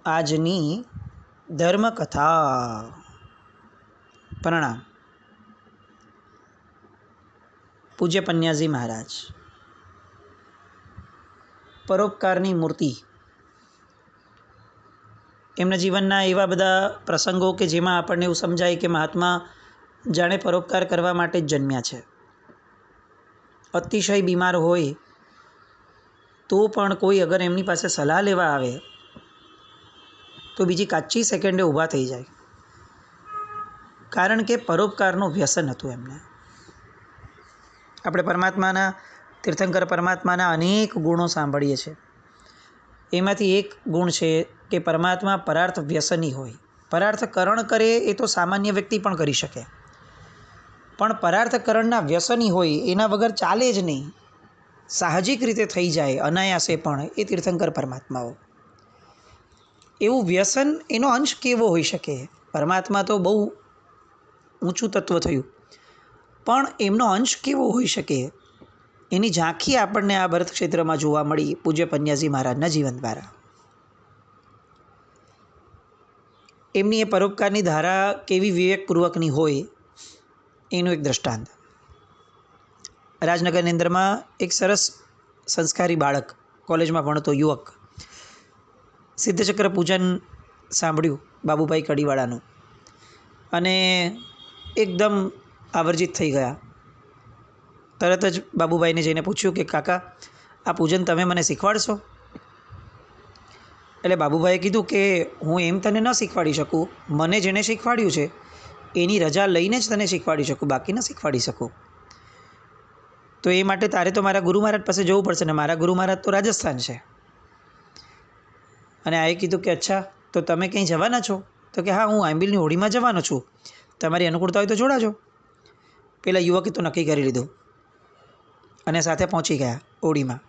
આજની ધર્મકથા. પ્રણામ. પૂજ્ય પન્યાજી મહારાજ. પરોપકારની મૂર્તિ. એમના જીવનના એવા બધા પ્રસંગો કે જેમાં આપણને એવું સમજાય કે મહાત્મા જાણે પરોપકાર કરવા માટે જ જન્મ્યા છે. અતિશય બીમાર હોય તો પણ કોઈ અગર એમની પાસે સલાહ લેવા આવે તો બીજી કાચી સેકન્ડે ઊભા થઈ જાય, કારણ કે પરોપકારનું વ્યસન હતું એમને. આપણે પરમાત્માના, તીર્થંકર પરમાત્માના અનેક ગુણો સાંભળીએ છીએ. એમાંથી એક ગુણ છે કે પરમાત્મા પરાર્થ વ્યસની હોય. પરાર્થકરણ કરે એ તો સામાન્ય વ્યક્તિ પણ કરી શકે, પણ પરાર્થકરણના વ્યસની હોય એના વગર ચાલે જ નહીં, સાહજિક રીતે થઈ જાય અનાયાસે પણ, એ તીર્થંકર પરમાત્માઓ. એવું વ્યસન એનો અંશ કેવો હોઈ શકે? પરમાત્મા તો બહુ ઊંચું તત્વ થયું, પણ એમનો અંશ કેવો હોઈ શકે એની ઝાંખી આપણને આ ભરત ક્ષેત્રમાં જોવા મળી પૂજ્ય પન્યાજી મહારાજના જીવન દ્વારા. એમની એ પરોપકારની ધારા કેવી વિવેકપૂર્વકની હોય એનું એક દ્રષ્ટાંત. રાજનગરની અંદરમાં એક સરસ સંસ્કારી બાળક, કોલેજમાં ભણતો યુવક, સિદ્ધચક્ર પૂજન સાંભળ્યું બાબુભાઈ કડીવાળાનું અને એકદમ આવર્જિત થઈ ગયા. તરત જ બાબુભાઈને જઈને પૂછ્યું કે કાકા, આ પૂજન તમે મને શીખવાડશો? એટલે બાબુભાઈએ કીધું કે હું એમ તને ન શીખવાડી શકું, મને જેણે શીખવાડ્યું છે એની રજા લઈને જ તને શીખવાડી શકું, બાકી ન શીખવાડી શકું. તો એ માટે તારે તો મારા ગુરુ મહારાજ પાસે જવું પડશે, ને મારા ગુરુ મહારાજ તો રાજસ્થાન છે. અને આએ કીધું કે અચ્છા, તો તમે ક્યાંય જવાના છો? તો કે હા, હું આંબિલની હોળીમાં જવાનો છું, તમારી અનુકૂળતા હોય તો જોડાજો. પેલા યુવકે તો નક્કી કરી લીધું અને સાથે પહોંચી ગયા હોળીમાં.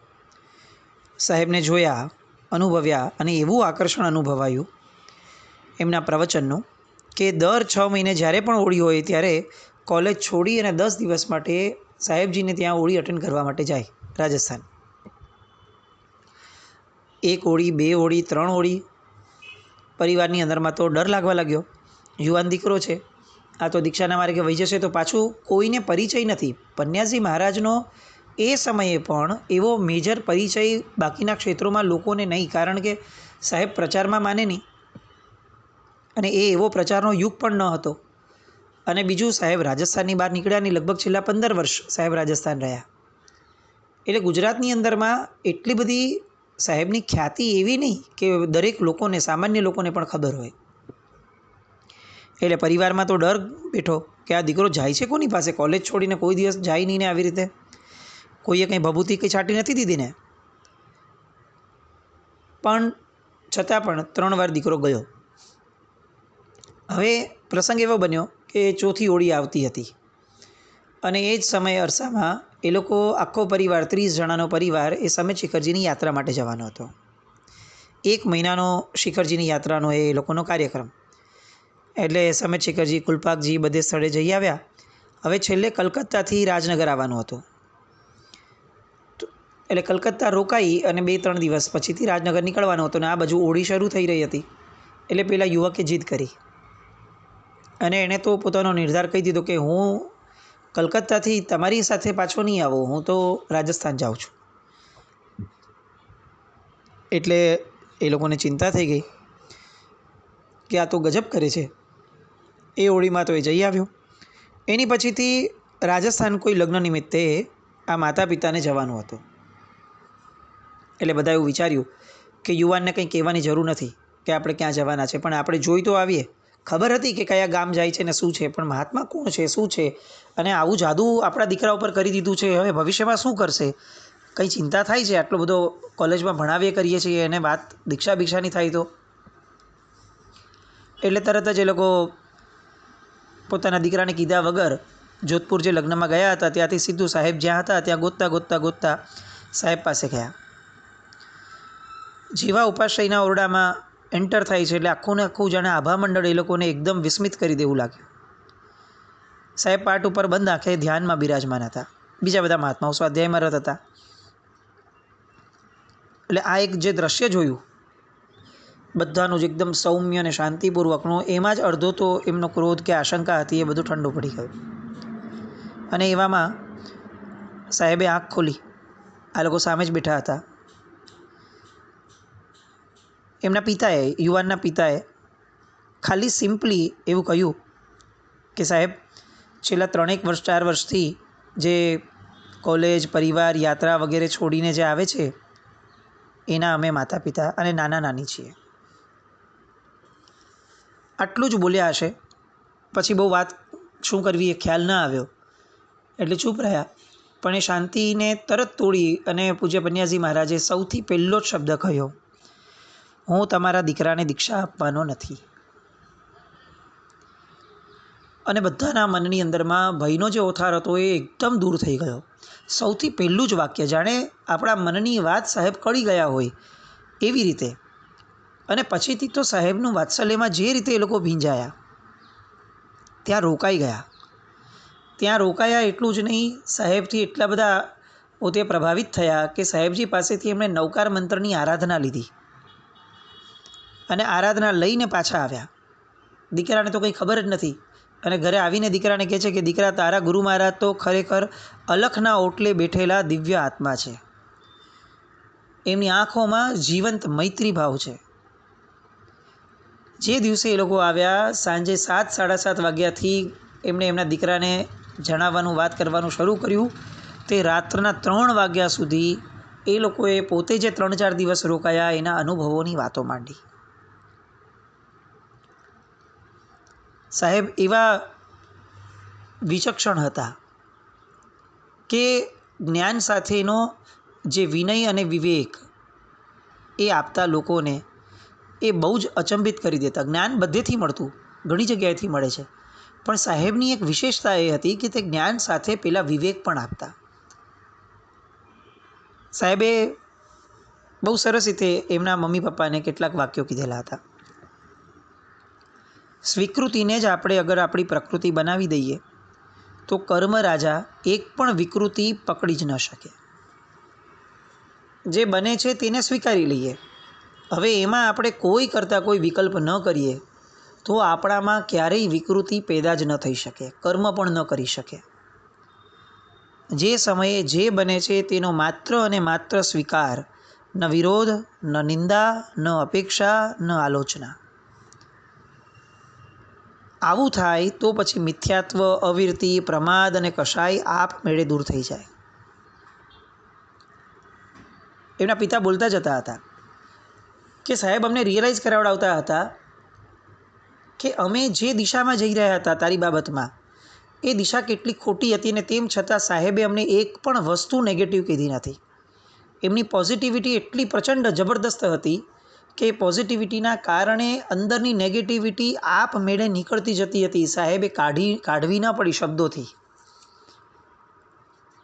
સાહેબને જોયા, અનુભવ્યા, અને એવું આકર્ષણ અનુભવાયું એમના પ્રવચનનું કે દર 6 મહિને જ્યારે પણ હોળી હોય ત્યારે કોલેજ છોડી અને 10 દિવસ માટે સાહેબજીને ત્યાં હોળી અટેન્ડ કરવા માટે જાય રાજસ્થાન. 1 હોળી, 2 હોળી, 3 હોળી. પરિવારની અંદરમાં તો ડર લાગવા લાગ્યો. યુવાન દીકરો છે, આ તો દીક્ષાના માર્ગે વહી જશે તો પાછું કોઈને પરિચય નથી. પન્યાજી મહારાજનો એ સમયે પણ એવો મેજર પરિચય બાકીના ક્ષેત્રોમાં લોકોને નહીં, કારણ કે સાહેબ પ્રચારમાં માને નહીં અને એ એવો પ્રચારનો યુગ પણ ન હતો. અને બીજું, સાહેબ રાજસ્થાનની બહાર નીકળ્યા નહીં, લગભગ છેલ્લા 15 વર્ષ સાહેબ રાજસ્થાન રહ્યા. એટલે ગુજરાતની અંદરમાં એટલી બધી સાહેબની ખ્યાતિ એવી નહીં કે દરેક લોકોને, સામાન્ય લોકોને પણ ખબર હોય. એટલે પરિવારમાં તો ડર બેઠો કે આ દીકરો જાય છે કોની પાસે? કોલેજ છોડીને કોઈ દિવસ જાય નહીં ને આવી રીતે કોઈએ કંઈ ભભૂતિ કંઈ છાંટી નથી દીધી ને. પણ છતાં પણ 3 વાર દીકરો ગયો. હવે પ્રસંગ એવો બન્યો કે 4થી હોળી આવતી હતી અને એ જ સમય અરસામાં એ લોકો આખો પરિવાર, 30 જણાનો પરિવાર, એ સમેત શિખરજીની યાત્રા માટે જવાનો હતો. 1 મહિનાનો શિખરજીની યાત્રાનો એ લોકોનો કાર્યક્રમ. એટલે સમેત શિખરજી, કુલપાકજી બધે સ્થળે જઈ આવ્યા. હવે છેલ્લે કલકત્તાથી રાજનગર આવવાનું હતું. એટલે કલકત્તા રોકાઈ અને 2-3 દિવસ પછીથી રાજનગર નીકળવાનું હતું. અને આ બાજુ હોળી શરૂ થઈ રહી હતી. એટલે પેલા યુવકે જીદ કરી અને એણે તો પોતાનો નિર્ધાર કહી દીધો કે હું કલકત્તાથી તમારી સાથે પાછો નહીં આવું, હું તો રાજસ્થાન જાઉં છું. એટલે એ લોકોને ચિંતા થઈ ગઈ કે આ તો ગજબ કરે છે. એ હોળીમાં તો એ જઈ આવ્યો. એની પછીથી રાજસ્થાન કોઈ લગ્ન નિમિત્તે આ માતા પિતાને જવાનું હતું. એટલે બધા એવું વિચાર્યું કે યુવાનને કંઈ કહેવાની જરૂર નથી કે આપણે ક્યાં જવાના છે, પણ આપણે જોઈ તો આવીએ. ખબર હતી કે કયા ગામ જાય છે ને શું છે, પણ મહાત્મા કોણ છે, શું છે, અને આવું જાદુ આપણા દીકરા ઉપર કરી દીધું છે, હવે ભવિષ્યમાં શું કરશે? કંઈ ચિંતા થાય છે. આટલો બધો કોલેજમાં ભણાવીએ કરીએ છીએ અને વાત દીક્ષા ભિક્ષાની થાય તો. એટલે તરત જ એ લોકો પોતાના દીકરાને કીધા વગર જોધપુર જે લગ્નમાં ગયા હતા ત્યાંથી સીધું સાહેબ જ્યાં હતા ત્યાં ગોતતા સાહેબ પાસે ગયા. જેવા ઉપાશ્રયના ઓરડામાં એન્ટર થાય છે એટલે આખું ને આખું જાણે આભા મંડળ એ લોકોને એકદમ વિસ્મિત કરી દેવું લાગ્યું. સાહેબ પાટ ઉપર બંધ આંખે ધ્યાનમાં બિરાજમાન હતા. બીજા બધા મહાત્માઓ સ્વાધ્યાયમાં રત હતા. એટલે આ એક જે દ્રશ્ય જોયું બધાનું જ એકદમ સૌમ્ય અને શાંતિપૂર્વકનું, એમાં જ અડધો તો એમનો ક્રોધ કે આશંકા હતી એ બધું ઠંડુ પડી ગયું. અને એવામાં સાહેબે આંખ ખોલી. આ લોકો સામે જ બેઠા હતા. એમના પિતાએ, યુવાનના પિતાએ ખાલી સિમ્પલી એવું કહ્યું કે સાહેબ, છેલ્લા 3 વર્ષ 4 વર્ષથી જે કોલેજ, પરિવાર, યાત્રા વગેરે છોડીને જે આવે છે એના અમે માતા પિતા અને નાના નાની છીએ. આટલું જ બોલ્યા હશે. પછી બહુ વાત શું કરવી એ ખ્યાલ ન આવ્યો એટલે ચૂપ રહ્યા. પણ એ શાંતિને તરત તોડી અને પૂજ્ય પન્યાજી મહારાજે સૌથી પહેલો જ શબ્દ કહ્યો, હું તમારા દીકરાને દીક્ષા આપવાનો નથી. અને બધાના મનની અંદરમાં ભયનો જે ઓથાર હતો એ એકદમ દૂર થઈ ગયો. સૌથી પહેલું જ વાક્ય, જાણે આપણા મનની વાત સાહેબ કળી ગયા હોય એવી રીતે. અને પછીથી તો સાહેબનું વાત્સલ્યમાં જે રીતે એ લોકો ભીંજાયા, ત્યાં રોકાઈ ગયા. ત્યાં રોકાયા એટલું જ નહીં, સાહેબથી એટલા બધા પોતે પ્રભાવિત થયા કે સાહેબજી પાસેથી એમણે નવકાર મંત્રની આરાધના લીધી અને આરાધના લઈને પાછા આવ્યા. દીકરાને તો કંઈ ખબર જ નથી. અને ઘરે આવીને દીકરાને કહે છે કે દીકરા, તારા ગુરુ મહારાજ તો ખરેખર અલખના ઓટલે બેઠેલા દિવ્ય આત્મા છે. એમની આંખોમાં જીવંત મૈત્રી ભાવ છે. જે દિવસે એ લોકો આવ્યા, સાંજે 7, 7:30 વાગ્યાથી એમણે એમના દીકરાને જણાવવાનું, વાત કરવાનું શરૂ કર્યું. તે રાત્રના 3 વાગ્યા સુધી એ લોકોએ પોતે જે 3-4 દિવસ રોકાયા એના અનુભવોની વાતો માંડી. સાહેબ એવા વિચક્ષણ હતા કે જ્ઞાન સાથેનો જે વિનય અને વિવેક એ આપતા લોકોને એ બહુ જ અચંબિત કરી દેતા. જ્ઞાન બધેથી મળતું, ઘણી જગ્યાએથી મળે છે, પણ સાહેબની એક વિશેષતા એ હતી કે તે જ્ઞાન સાથે પેલા વિવેક પણ આપતા. સાહેબે બહુ સરસ રીતે એમના મમ્મી પપ્પાને કેટલાક વાક્યો કીધેલા હતા. સ્વીકૃતિને જ આપણે અગર આપણી પ્રકૃતિ બનાવી દઈએ તો કર્મ રાજા એક પણ વિકૃતિ પકડી જ ન શકે. જે બને છે તેને સ્વીકારી લઈએ. હવે એમાં આપણે કોઈ કરતાં કોઈ વિકલ્પ ન કરીએ તો આપણામાં ક્યારેય વિકૃતિ પેદા જ ન થઈ શકે, કર્મ પણ ન કરી શકે. જે સમયે જે બને છે તેનો માત્ર અને માત્ર સ્વીકાર, ન વિરોધ, ન નિંદા, ન અપેક્ષા, ન આલોચના. આવું થાય તો પછી મિથ્યાત્વ, અવિરતિ, પ્રમાદ અને કશાય આપમેળે દૂર થઈ જાય. એમના પિતા બોલતા જતા હતા કે સાહેબ અમને રિયલાઇઝ કરાવડાવતા હતા કે અમે જે દિશામાં જઈ રહ્યા હતા તારી બાબતમાં, એ દિશા કેટલી ખોટી હતી ને તેમ છતાં સાહેબે અમને એક પણ વસ્તુ નેગેટિવ કીધી નથી. એમની પોઝિટિવિટી એટલી પ્રચંડ જબરદસ્ત હતી કે પોઝિટિવિટીના કારણે અંદરની નેગેટિવિટી આપમેળે નીકળતી જતી હતી. સાહેબે કાઢવી ન પડી શબ્દોથી.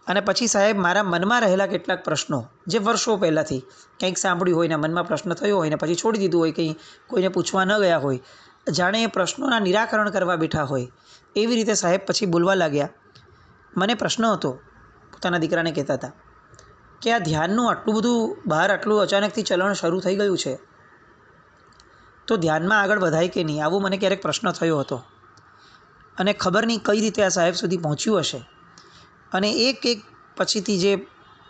અને પછી સાહેબ મારા મનમાં રહેલા કેટલાક પ્રશ્નો જે વર્ષો પહેલાંથી કંઈક સાંભળ્યું હોય ને મનમાં પ્રશ્ન થયો હોય ને પછી છોડી દીધું હોય, કંઈ કોઈને પૂછવા ન ગયા હોય, જાણે એ પ્રશ્નોના નિરાકરણ કરવા બેઠા હોય એવી રીતે સાહેબ પછી બોલવા લાગ્યા. મને પ્રશ્ન હતો, પોતાના દીકરાને કહેતા હતા કે આ ધ્યાનનું આટલું બધું બહાર આટલું અચાનકથી ચલણ શરૂ થઈ ગયું છે તો ધ્યાનમાં આગળ વધાય કે નહીં, આવો મને ક્યારેક પ્રશ્ન થયો હતો. અને ખબર નહીં કઈ રીતે આ સાહેબ સુધી પહોંચ્યું હશે. અને એક પછીથી જે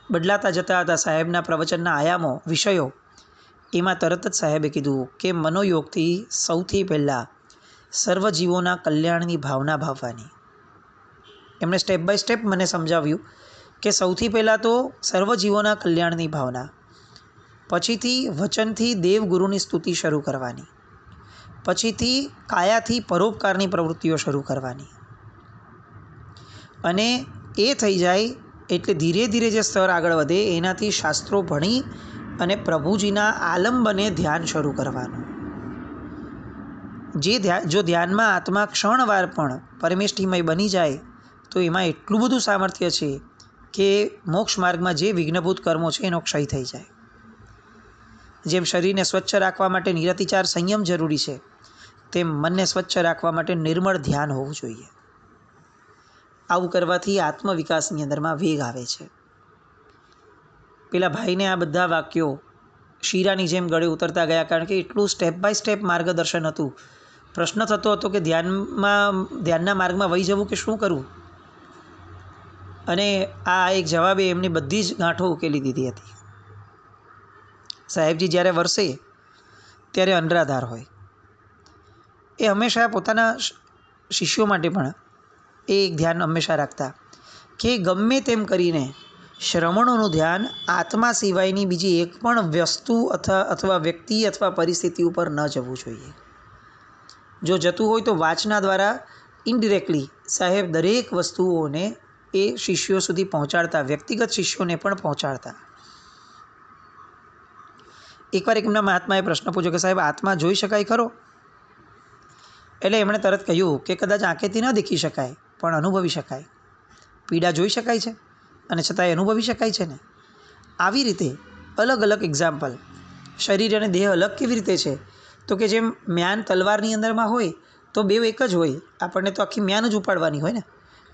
બદલાતા જતા હતા સાહેબના પ્રવચનના આયામો, વિષયો, એમાં તરત જ સાહેબે કીધું કે મનોયોગથી સૌથી પહેલાં સર્વજીવોના કલ્યાણની ભાવના ભાવવાની. એમણે સ્ટેપ બાય સ્ટેપ મને સમજાવ્યું કે સૌથી પહેલાં તો સર્વજીવોના કલ્યાણની ભાવના, પછીથી વચનથી દેવગુરુની સ્તુતિ શરૂ કરવાની, પછીથી કાયાથી પરોપકારની પ્રવૃત્તિઓ શરૂ કરવાની, અને એ થઈ જાય એટલે ધીરે ધીરે જે સ્તર આગળ વધે એનાથી શાસ્ત્રો ભણી અને પ્રભુજીના આલંબને ધ્યાન શરૂ કરવાનું. જો ધ્યાનમાં આત્મા ક્ષણવાર પણ પરમેષ્ઠિમય બની જાય તો એમાં એટલું બધું સામર્થ્ય છે કે મોક્ષ માર્ગમાં જે વિઘ્નભૂત કર્મો છે એનો ક્ષય થઈ જાય. જેમ શરીરને સ્વચ્છ રાખવા માટે નિરતિચાર સંયમ જરૂરી છે, તેમ મનને સ્વચ્છ રાખવા માટે નિર્મળ ધ્યાન હોવું જોઈએ. આવું કરવાથી આત્મવિકાસની અંદરમાં વેગ આવે છે. પેલા ભાઈને આ બધા વાક્યો શીરાની જેમ ગળે ઉતરતા ગયા, કારણ કે એટલું સ્ટેપ બાય સ્ટેપ માર્ગદર્શન હતું. પ્રશ્ન થતો હતો કે ધ્યાનના માર્ગમાં વહી જવું કે શું કરવું, અને આ એક જવાબે એમની બધી જ ગાંઠો ઉકેલી દીધી હતી. સાહેબજી જ્યારે વરસે ત્યારે અનરાધાર હોય. એ હંમેશા પોતાના શિષ્યો માટે પણ એ એક ધ્યાન હંમેશા રાખતા કે ગમે તેમ કરીને શ્રમણોનું ધ્યાન આત્મા સિવાયની બીજી એક પણ વસ્તુ અથવા વ્યક્તિ અથવા પરિસ્થિતિ ઉપર ન જવું જોઈએ. જો જતું હોય તો વાંચના દ્વારા ઇનડિરેક્ટલી સાહેબ દરેક વસ્તુઓને એ શિષ્યો સુધી પહોંચાડતા, વ્યક્તિગત શિષ્યોને પણ પહોંચાડતા. એકવાર એક એમના મહાત્માએ પ્રશ્ન પૂછ્યો કે સાહેબ આત્મા જોઈ શકાય ખરો? એટલે એમણે તરત કહ્યું કે કદાચ આંખેથી ન દેખી શકાય પણ અનુભવી શકાય. પીડા જોઈ શકાય છે અને છતાંય અનુભવી શકાય છે ને. આવી રીતે અલગ અલગ એક્ઝામ્પલ. શરીર અને દેહ અલગ કેવી રીતે છે? તો કે જેમ મ્યાન તલવારની અંદરમાં હોય તો બેવ એક જ હોય, આપણને તો આખી મ્યાન જ ઉપાડવાની હોય ને,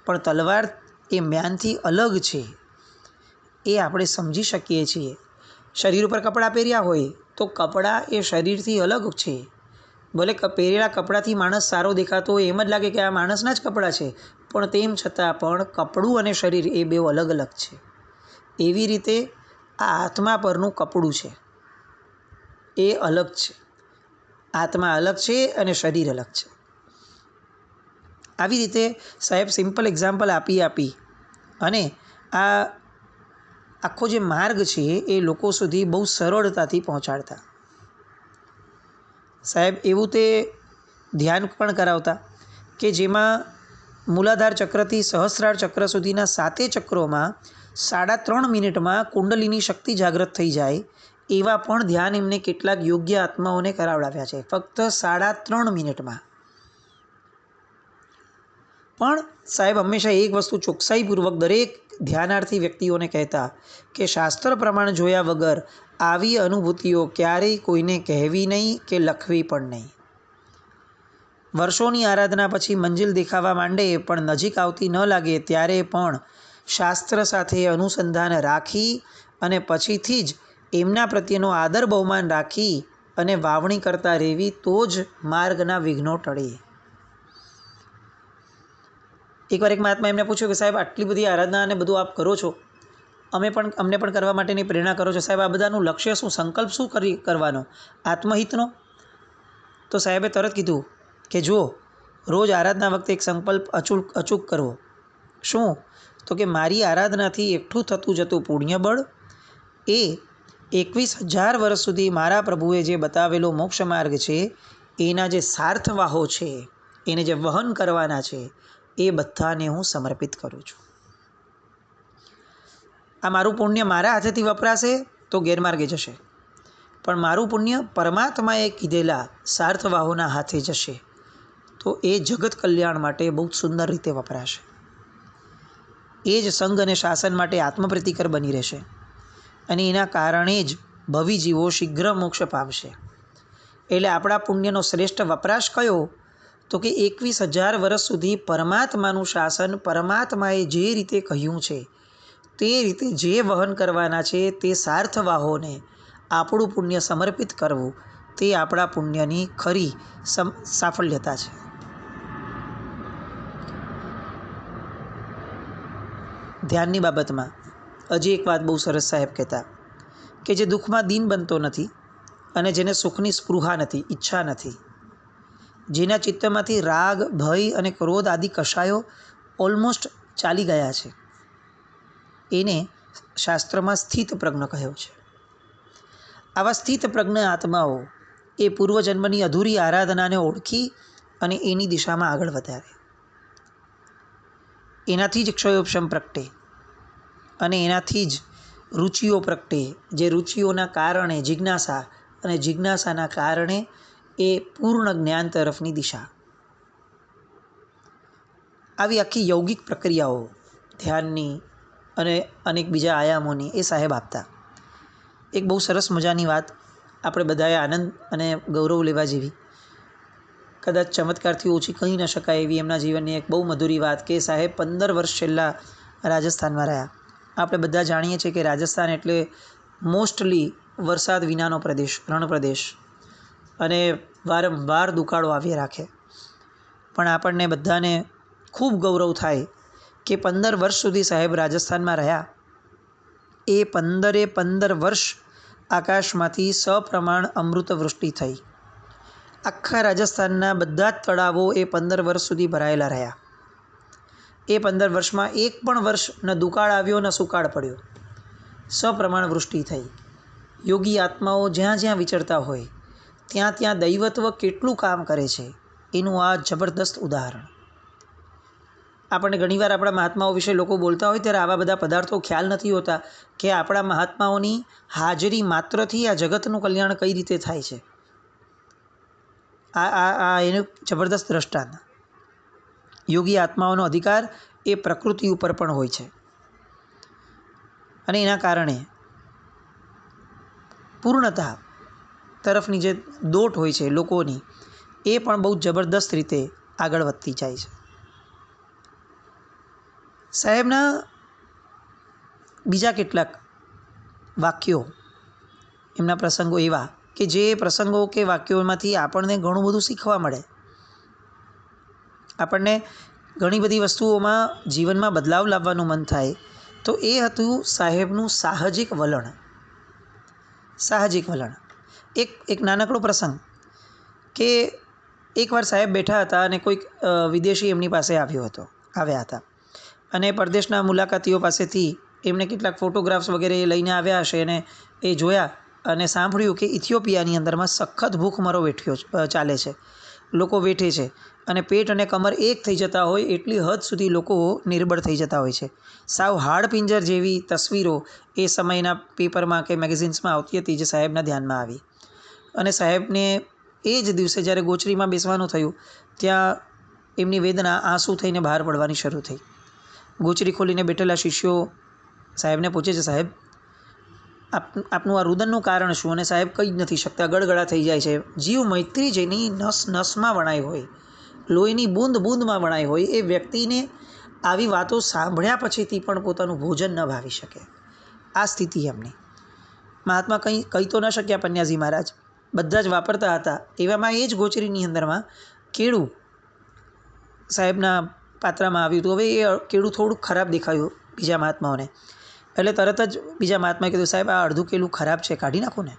પણ તલવાર એ મ્યાનથી અલગ છે એ આપણે સમજી શકીએ છીએ. શરીર ઉપર કપડાં પહેર્યા હોય તો કપડાં એ શરીરથી અલગ છે. ભલે પહેરેલા કપડાંથી માણસ સારો દેખાતો હોય, એમ જ લાગે કે આ માણસના જ કપડાં છે, પણ તેમ છતાં પણ કપડું અને શરીર એ બેવ અલગ અલગ છે. એવી રીતે આ આત્મા પરનું કપડું છે એ અલગ છે. આત્મા અલગ છે અને શરીર અલગ છે. આવી રીતે સાહેબ સિમ્પલ એક્ઝામ્પલ આપી અને આ આખો જે માર્ગ છે એ લોકો સુધી બહુ સરળતાથી પહોંચાડતા. સાહેબ એવું તે ધ્યાન પણ કરાવતા કે જેમાં મૂલાધાર ચક્રથી સહસ્રાર ચક્ર સુધીના 7 ચક્રોમાં 3.5 મિનિટમાં કુંડલીની શક્તિ જાગૃત થઈ જાય એવા પણ ધ્યાન એમને કેટલાક યોગ્ય આત્માઓને કરાવડાવ્યા છે, ફક્ત 3.5 મિનિટમાં. પણ સાહેબ હંમેશા એક વસ્તુ ચોકસાઈપૂર્વક દરેક ધ્યાનાર્થી વ્યક્તિઓને કહેતા કે શાસ્ત્ર પ્રમાણ જોયા વગર આવી અનુભૂતિઓ ક્યારેય કોઈને કહેવી નહીં કે લખવી પણ નહીં. વર્ષોની આરાધના પછી મંજિલ દેખાવા માંડે પણ નજીક આવતી ન લાગે ત્યારે પણ શાસ્ત્ર સાથે અનુસંધાન રાખી અને પછીથી જ એમના પ્રત્યેનો આદર બહુમાન રાખી અને વાવણી કરતા રહેવી તો જ માર્ગના વિઘ્નો ટળે. એકવાર એક મહાત્મા એમને પૂછ્યું કે સાહેબ આટલી બધી આરાધના અને બધું આપ કરો છો, અમને પણ કરવા માટેની પ્રેરણા કરો છો, સાહેબ આ બધાનું લક્ષ્ય શું, સંકલ્પ શું કરવાનો, આત્મહિતનો? તો સાહેબે તરત કીધું કે જુઓ, રોજ આરાધના વખતે એક સંકલ્પ અચૂક કરવો. શું? તો કે મારી આરાધનાથી એકઠું થતું જતું પુણ્યબળ એ 21,000 વર્ષ સુધી મારા પ્રભુએ જે બતાવેલો મોક્ષ માર્ગ છે એના જે સાર્થવાહો છે, એને જે વહન કરવાના છે એ બધાને હું સમર્પિત કરું છું. આ મારું પુણ્ય મારા હાથેથી વપરાશે તો ગેરમાર્ગે જશે, પણ મારું પુણ્ય પરમાત્માએ કીધેલા સાર્થવાહોના હાથે જશે તો એ જગત કલ્યાણ માટે બહુ સુંદર રીતે વપરાશે. એ જ સંઘ અને શાસન માટે આત્મપ્રીતિકર બની રહેશે અને એના કારણે જ ભવી જીવો શીઘ્ર મોક્ષ પામશે. એટલે આપણા પુણ્યનો શ્રેષ્ઠ વપરાશ કયો? તો કે 21,000 વર્ષ સુધી પરમાત્માનું શાસન, પરમાત્માએ જે રીતે કહ્યું છે તે રીતે જે વહન કરવાના છે તે સાર્થવાહોને આપણું પુણ્ય સમર્પિત કરવું, તે આપણા પુણ્યની ખરી સાફલ્યતા છે. ધ્યાનની બાબતમાં હજી એક વાત બહુ સરસ સાહેબ કહેતા કે જે દુઃખમાં દીન બનતો નથી અને જેને સુખની સ્પૃહા નથી, ઈચ્છા નથી, જેના ચિત્તમાંથી રાગ, ભય અને ક્રોધ આદિ કષાયો ઓલમોસ્ટ ચાલી ગયા છે, એને શાસ્ત્રમાં સ્થિત પ્રજ્ઞ કહ્યો છે. આવા સ્થિત પ્રજ્ઞ આત્માઓ એ પૂર્વજન્મની અધૂરી આરાધનાને ઓળખી અને એની દિશામાં આગળ વધારે. એનાથી જ ક્ષયોપશમ પ્રગટે અને એનાથી જ રુચિઓ પ્રગટે, જે રુચિઓના કારણે જિજ્ઞાસા અને જિજ્ઞાસાના કારણે એ પૂર્ણ જ્ઞાન તરફની દિશા. આવી આખી યૌગિક પ્રક્રિયાઓ ધ્યાનની અને અનેક બીજા આયામોની એ સાહેબ આપતા. એક બહુ સરસ મજાની વાત આપણે બધાએ આનંદ અને ગૌરવ લેવા જેવી, કદાચ ચમત્કારથી ઓછી કહી ન શકાય એવી એમના જીવનની એક બહુ મધુરી વાત કે સાહેબ 15 વર્ષ છેલ્લા રાજસ્થાનમાં રહ્યા. આપણે બધા જાણીએ છીએ કે રાજસ્થાન એટલે મોસ્ટલી વરસાદ વિનાનો પ્રદેશ, રણ પ્રદેશ, અને વારંવાર દુકાળો આવ્યા રાખે. પણ આપણને બધાને ખૂબ ગૌરવ થાય કે 15 વર્ષ સુધી સાહેબ રાજસ્થાનમાં રહ્યા. એ 15 વર્ષ આકાશમાંથી સપ્રમાણ અમૃતવૃષ્ટિ થઈ. આખા રાજસ્થાનના બધા જ તળાવો એ 15 વર્ષ સુધી ભરાયેલા રહ્યા. એ 15 વર્ષમાં એક પણ વર્ષ ન દુકાળ આવ્યો ન સુકાળ પડ્યો. સપ્રમાણ વૃષ્ટિ થઈ. યોગી આત્માઓ જ્યાં જ્યાં વિચરતા હોય ત્યાં ત્યાં દૈવત્વ કેટલું કામ કરે છે એનું આ જબરદસ્ત ઉદાહરણ. આપણને ઘણીવાર આપણા મહાત્માઓ વિશે લોકો બોલતા હોય ત્યારે આવા બધા પદાર્થો ખ્યાલ નથી હોતા કે આપણા મહાત્માઓની હાજરી માત્રથી આ જગતનું કલ્યાણ કઈ રીતે થાય છે. આ એનું જબરદસ્ત દ્રષ્ટાંત. યોગી આત્માઓનો અધિકાર એ પ્રકૃતિ ઉપર પણ હોય છે, અને એના કારણે પૂર્ણતા તરફની જે દોટ હોય છે લોકોની, એ પણ બહુ જબરદસ્ત રીતે આગળ વધતી જાય છે. સાહેબના બીજા કેટલાક વાક્યો, એમના પ્રસંગો એવા કે જે પ્રસંગો કે વાક્યોમાંથી આપણને ઘણું બધું શીખવા મળે. આપણને ઘણી બધી વસ્તુઓમાં જીવનમાં બદલાવ લાવવાનું મન થાય. તો એ હતું સાહેબનું સાહજિક વલણ. સાહજિક વલણ. એક નાનકડો પ્રસંગ કે એકવાર સાહેબ બેઠા હતા અને કોઈક વિદેશી એમની પાસે આવ્યા હતા, અને પરદેશના મુલાકાતીઓ પાસેથી એમને કેટલાક ફોટોગ્રાફ્સ વગેરે લઈને આવ્યા હશે, અને એ જોયા અને સાંભળ્યું કે ઇથિયોપિયાની અંદરમાં સખત ભૂખમરો ચાલે છે. લોકો વેઠે છે અને પેટ અને કમર એક થઈ જતા હોય એટલી હદ સુધી લોકો નિર્બળ થઈ જતા હોય છે. સાવ હાડપિંજર જેવી તસવીરો એ સમયના પેપરમાં કે મેગેઝિન્સમાં આવતી હતી, જે સાહેબના ધ્યાનમાં આવી. અને સાહેબને એ જ દિવસે જ્યારે ગોચરીમાં બેસવાનું થયું ત્યાં એમની વેદના આંસુ થઈને બહાર પડવાની શરૂ થઈ. ગોચરી ખોલીને બેઠેલા શિષ્યો સાહેબને પૂછે છે, સાહેબ આપનું આ રુદનનું કારણ શું? અને સાહેબ કંઈ જ નથી શકતા, ગળગળા થઈ જાય છે. જીવ મૈત્રી જેની નસ નસમાં વણાઈ હોય, લોહીની બૂંદ બૂંદમાં વણાઈ હોય, એ વ્યક્તિને આવી વાતો સાંભળ્યા પછીથી પણ પોતાનું ભોજન ન ભાવી શકે. આ સ્થિતિ એમની. મહાત્મા કહી તો ન શક્યા પન્યાજી મહારાજ, બધા જ વાપરતા હતા. એવામાં એ જ ગોચરીની અંદરમાં કેળું સાહેબના પાત્રમાં આવ્યું હતું. હવે એ કેળું થોડુંક ખરાબ દેખાયું બીજા મહાત્માઓને, એટલે તરત જ બીજા મહાત્માએ કીધું, સાહેબ આ અડધું કેળું ખરાબ છે, કાઢી નાખો ને.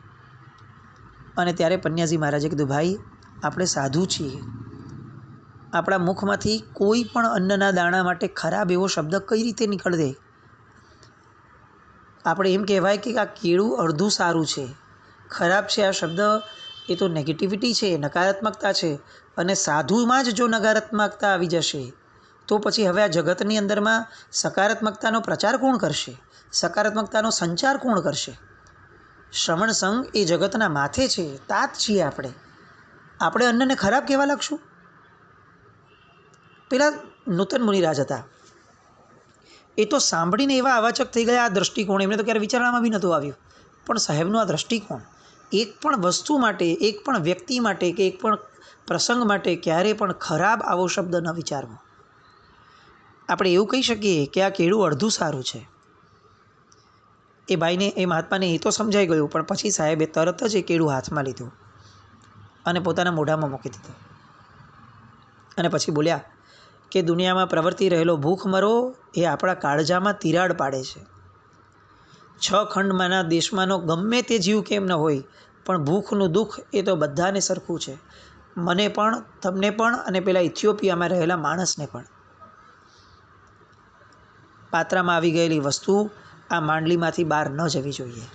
અને ત્યારે પન્યાજી મહારાજે કીધું, ભાઈ આપણે સાધુ છીએ, આપણા મુખમાંથી કોઈ પણ અન્નના દાણા માટે ખરાબ એવો શબ્દ કઈ રીતે નીકળે? આપણે એમ કહેવાય કે આ કેળું અડધું સારું છે, ખરાબ છે આ શબ્દ એ તો નેગેટિવિટી છે, નકારાત્મકતા છે. અને સાધુમાં જ જો નકારાત્મકતા આવી જશે તો પછી હવે આ જગતની અંદરમાં સકારાત્મકતાનો પ્રચાર કોણ કરશે? સકારાત્મકતાનો સંચાર કોણ કરશે? શ્રવણ સંઘ એ જગતના માથે છે, તાત છીએ આપણે. આપણે અન્નને ખરાબ કહેવા લાગશું? પેલા નૂતન મુનિરાજ હતા, એ તો સાંભળીને એવા અવાચક થઈ ગયા આ દૃષ્ટિકોણ. એમને તો ક્યારે વિચારણામાં બી નહોતું આવ્યું. પણ સાહેબનું આ દૃષ્ટિકોણ, એક પણ વસ્તુ માટે, એક પણ વ્યક્તિ માટે કે એક પણ પ્રસંગ માટે ક્યારેય પણ ખરાબ આવો શબ્દ ન વિચારવો. આપણે એવું કહી શકીએ કે આ કેળું અડધું સારું છે. એ ભાઈને, એ મહાત્માને એ તો સમજાઈ ગયું, પણ પછી સાહેબે તરત જ એ કેળું હાથમાં લીધું અને પોતાના મોઢામાં મૂકી દીધું. અને પછી બોલ્યા કે દુનિયામાં પ્રવર્તી રહેલો ભૂખમરો એ આપણા કાળજામાં તિરાડ પાડે છે. 6 ખંડમાંના દેશમાંનો ગમે તે જીવ કેમ ન હોય, પણ ભૂખનું દુઃખ એ તો બધાને સરખું છે, મને પણ, તમને પણ, અને પેલા ઇથિયોપિયામાં રહેલા માણસને પણ. પાત્રામાં આવી ગયેલી વસ્તુ આ માંડલીમાંથી બહાર ન જવી જોઈએ.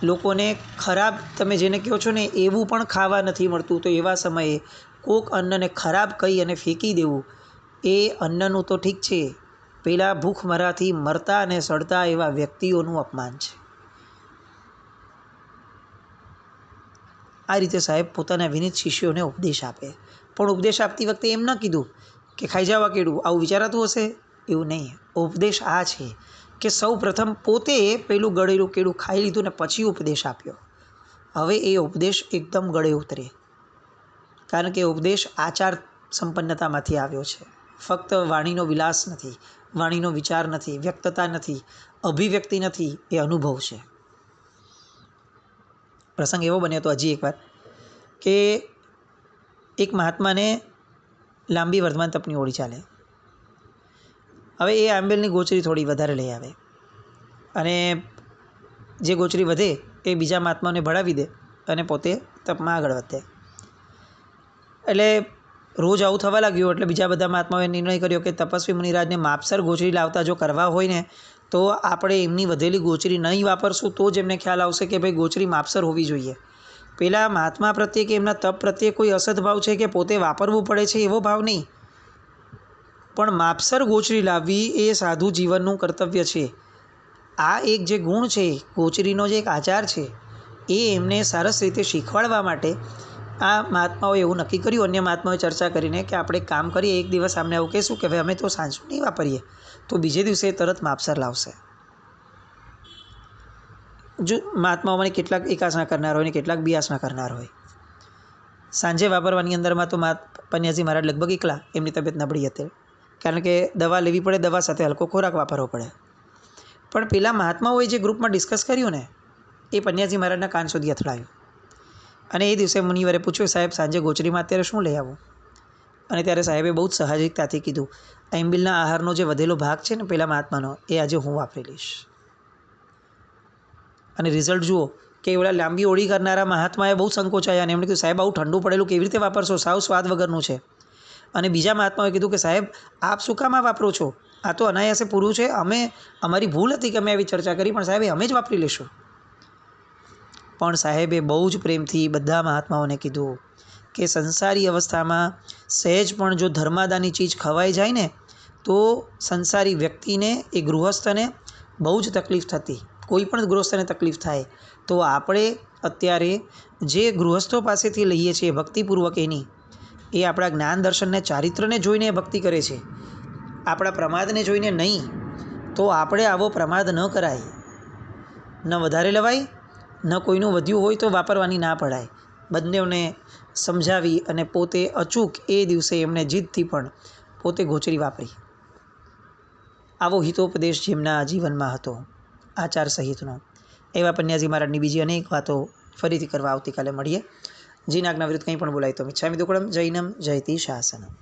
લોકોને ખરાબ, તમે જેને કહો છો ને, એવું પણ ખાવા નથી મળતું, તો એવા સમયે કોક અન્નને ખરાબ કહી અને ફેંકી દેવું, એ અન્નનું તો ઠીક છે, પેલા ભૂખમરાથી મરતા અને સડતા એવા વ્યક્તિઓનું અપમાન છે. આ રીતે સાહેબ પોતાના વિનીત શિષ્યોને ઉપદેશ આપે. પણ ઉપદેશ આપતી વખતે એમ ન કીધું કે ખાઈ જવા કેળું, આવું વિચારાતું હશે, એવું નહીં. ઉપદેશ આ છે કે સૌ પ્રથમ પોતે પેલું ગળેલું કેળું ખાઈ લીધું ને પછી ઉપદેશ આપ્યો. હવે એ ઉપદેશ એકદમ ગળે ઉતરે, કારણ કે ઉપદેશ આચાર સંપન્નતામાંથી આવ્યો છે. ફક્ત વાણીનો વિલાસ નથી, વાણીનો વિચાર નથી, વ્યક્તતા નથી, અભિવ્યક્તિ નથી, એ અનુભવ છે. પ્રસંગ એવો બન્યો હતો હજી એકવાર કે એક મહાત્માને લાંબી વર્ધમાન તપની ઓળી ચાલે. હવે એ આંબેલની ગોચરી થોડી વધારે લઈ આવે અને જે ગોચરી વધે એ બીજા મહાત્માઓને ભળાવી દે અને પોતે તપમાં આગળ વધે. એટલે રોજ આવું થવા લાગ્યું એટલે બીજા બધા મહાત્માઓએ નિર્ણય કર્યો કે તપસ્વી મુનિરાજને માપસર ગોચરી લાવતા જો કરવા હોય ને તો આપણે એમની વધેલી ગોચરી નહીં વાપરશું તો જ એમને ખ્યાલ આવશે કે ભાઈ ગોચરી માપસર હોવી જોઈએ. પેલા મહાત્મા પ્રત્યે કે એમના તપ પ્રત્યે કોઈ અસદભાવ છે કે પોતે વાપરવું પડે છે એવો ભાવ નહીં, પણ માપસર ગોચરી લાવવી એ સાધુ જીવનનું કર્તવ્ય છે. આ એક જે ગુણ છે, ગોચરીનો જે એક આચાર છે, એ એમને સરસ રીતે શીખવાડવા માટે આ મહાત્માઓએ એવું નક્કી કર્યું, અન્ય મહાત્માઓએ ચર્ચા કરીને કે આપણે એક કામ કરીએ, એક દિવસ અમને આવું કહીશું કે ભાઈ અમે તો સાંજનું નહીં વાપરીએ, તો બીજે દિવસે તરત માપસર લાવશે. જો મહાત્માઓમાં કેટલાક એકાસના કરનાર હોય ને કેટલાક બિયાસના કરનાર હોય. સાંજે વાપરવાની અંદરમાં તો પન્યાજી મહારાજ લગભગ એકલા, એમની તબિયત નબળી હતી, કારણ કે દવા લેવી પડે, દવા સાથે હલકો ખોરાક વાપરવો પડે. પણ પેલા મહાત્માઓએ જે ગ્રુપમાં ડિસ્કસ કર્યું ને એ પન્યાજી મહારાજના કાન સુધી અથડાયું અને એ દિવસે મુનિવરે પૂછ્યું, સાહેબ સાંજે ગોચરીમાં અત્યારે શું લઈ આવું? અને ત્યારે સાહેબે બહુ જ સાહજિકતાથી કીધું, આંબિલના આહારનો જે વધેલો ભાગ છે ને પેલા મહાત્માનો એ આજે હું વાપરી લઈશ. અને રિઝલ્ટ જુઓ કે એવડા લાંબી ઓળી કરનારા મહાત્માએ બહુ સંકોચાયા અને એમણે કીધું, સાહેબ આવું ઠંડુ પડેલું કેવી રીતે વાપરશો? સાવ સ્વાદ વગરનું છે. અને બીજા મહાત્માએ કીધું કે સાહેબ આપ શું કામ આ વાપરો છો? આ તો અનાયાસે પૂરું છે. અમારી ભૂલ હતી કે અમે આવી ચર્ચા કરી, પણ સાહેબ અમે જ વાપરી લઈશું. પણ સાહેબે બહુ જ પ્રેમથી બધા મહાત્માઓને કીધું કે સંસારી અવસ્થામાં સહેજ પણ જો ધર્માદાની ચીજ ખવાઈ જાય ને તો સંસારી વ્યક્તિને, એ ગૃહસ્થને બહુ જ તકલીફ થતી. કોઈ પણ ગૃહસ્થને તકલીફ થાય તો આપણે અત્યારે જે ગૃહસ્થો પાસેથી લઈએ છીએ ભક્તિપૂર્વક એની, એ આપણા જ્ઞાન દર્શનને ચારિત્રને જોઈને ભક્તિ કરે છે, આપણા પ્રમાદને જોઈને નહીં. તો આપણે આવો પ્રમાદ ન કરાય, ન વધારે લવાય, ન કોઈનું વધ્યું હોય તો વાપરવાની ના પડાય. બંનેઓને સમજાવી અને પોતે અચૂક એ દિવસે એમણે જીદથી પણ પોતે ગોચરી વાપરી. આવો હિતોપદેશ જેમના જીવનમાં હતો આચાર સહિતનો. એવા પન્યાજી મહારાજની બીજી અનેક વાતો ફરીથી કરવા આવતીકાલે મળીએ. જીન આજ્ઞા વિરુદ્ધ કંઈ પણ બોલાય તો મિચ્છામિ દુક્કડમ. જૈનમ જયતિ શાસનમ.